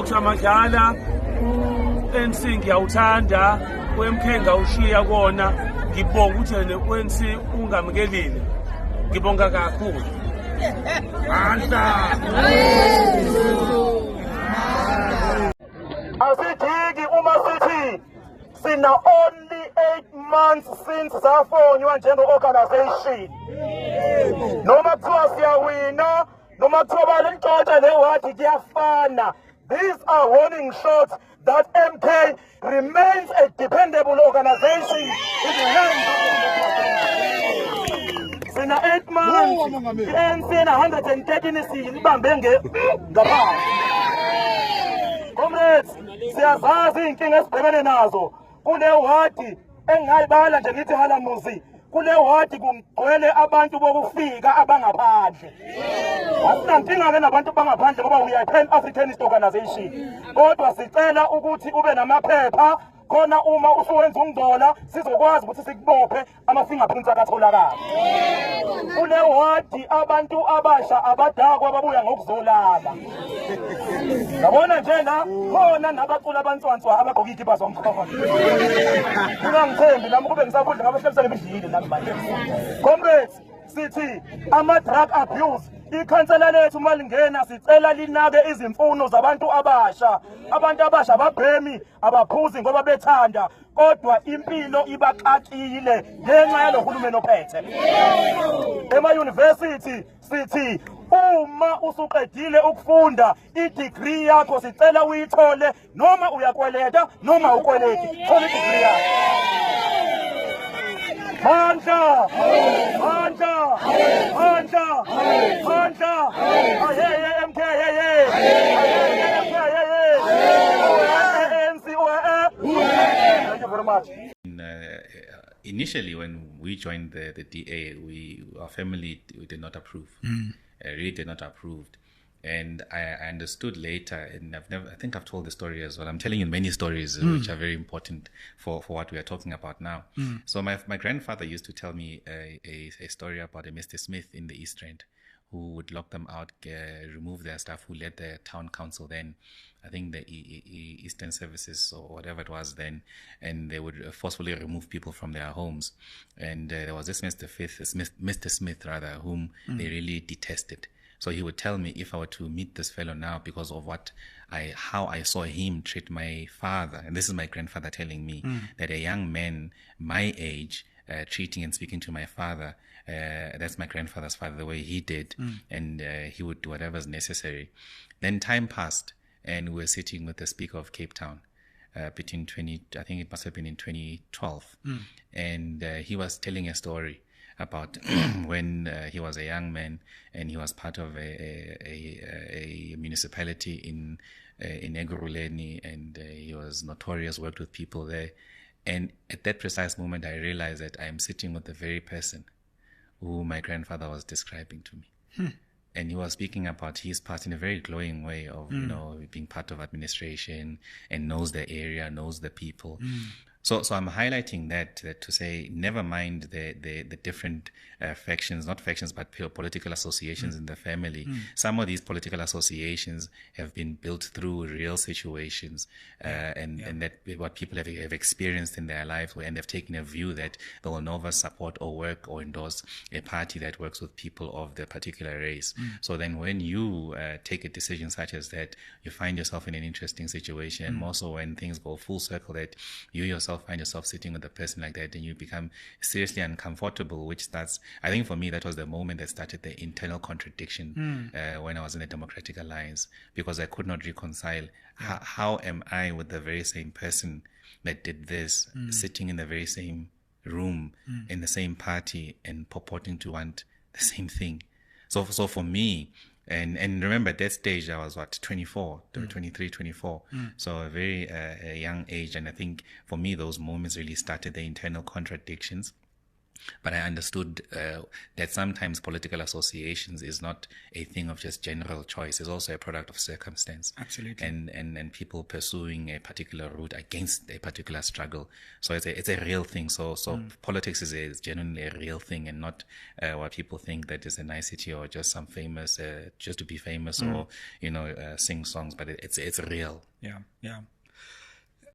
Samadlala ensingi yawuthanda kwemkhe ngawushiya kona ngibonga ukuthi nekwensi ungamkelile ngibonga kakhulu Asijiki uma sithi sina only 8 months since safonywa njenge-organization noma kuthiwa siyawina noma kuthiwa balentshontsha lewadi kuyafana. These are warning shots that MK remains a dependable organization in the hands of the Sina 8 months, ANC na 130 nisibambe ngaphansi. Comrades, siyazazi inkinga esibhekene nazo. Kule wadi engayibala nje ngithi halamuzi. Kule wadi kugcwele abantu bokufika abangaphandle. Asinankinga-ke nabantu bangaphandle ngoba we are a Pan-Africanist organization. Kodwa sicela ukuthi ube namaphepha khona uma usuwenza umdola sizokwazi ukuthi sikubophe ama-fingerprints akatholakala. Kule wadi abantu abasha abadakwa babuya ngokuzolala. Yabona nje la khona nabacula abanswanswa abagqoka izikipa zomkhonto. Ungangithembi nami kube ngisakudla ngabahlebisana ebidlile nami manje. Comrades, sithi ama-drug abuse ikhansela lethu malingena sicela linake izimfuno zabantu abasha. Abantu abasha ababhemi abaphuzi ngoba bethanda kodwa impilo ibaxakile ngenxa yalohulumeni ophethe. Ema-university sithi uma usuqedile ukufunda i-degree yakho sicela uyithole noma uyakweleta noma ukweleti. Thola i-degree yakho. Mandla! Mandla! Mandla! Mandla! Hey, MK, hey! Hey, MK, hey! ANC, thank you very much. Initially, when we joined the DA, our family did not approve. Really did not approve. And I understood later, and I think I've told the story as well. I'm telling you many stories which are very important for what we are talking about now. So my grandfather used to tell me a story about a Mr. Smith in the East End who would lock them out, remove their staff, who led the town council then, I think the Eastern Services or whatever it was then, and they would forcefully remove people from their homes. And there was this Mr. Smith, whom they really detested. So he would tell me if I were to meet this fellow now because of how I saw him treat my father, and this is my grandfather telling me that a young man my age treating and speaking to my father, that's my grandfather's father, the way he did, and he would do whatever's necessary. Then time passed, and we were sitting with the Speaker of Cape Town I think it must have been in 2012, and he was telling a story about when he was a young man and he was part of a municipality in Ekurhuleni, and he was notorious, worked with people there. And at that precise moment, I realized that I am sitting with the very person who my grandfather was describing to me. And he was speaking about his part in a very glowing way of, being part of administration and knows the area, knows the people. So I'm highlighting that to say, never mind the different factions, not factions, but political associations in the family. Some of these political associations have been built through real situations, and that what people have experienced in their lives, and they've taken a view that they will never support or work or endorse a party that works with people of the particular race. So then when you take a decision such as that, you find yourself in an interesting situation, more so when things go full circle, that you yourself find yourself sitting with a person like that and you become seriously uncomfortable, which starts, I think for me, that was the moment that started the internal contradiction when I was in the Democratic Alliance, because I could not reconcile how am I with the very same person that did this, sitting in the very same room, in the same party, and purporting to want the same thing. So for me, and remember at that stage I was 24, 23, 24. So a very young age, and I think for me those moments really started the internal contradictions. But I understood that sometimes political associations is not a thing of just general choice. It's also a product of circumstance. Absolutely. And people pursuing a particular route against a particular struggle. So it's a real thing. So politics is genuinely a real thing, and not what people think that is a nicety or just some famous, just to be famous or, sing songs. But it's real. Yeah.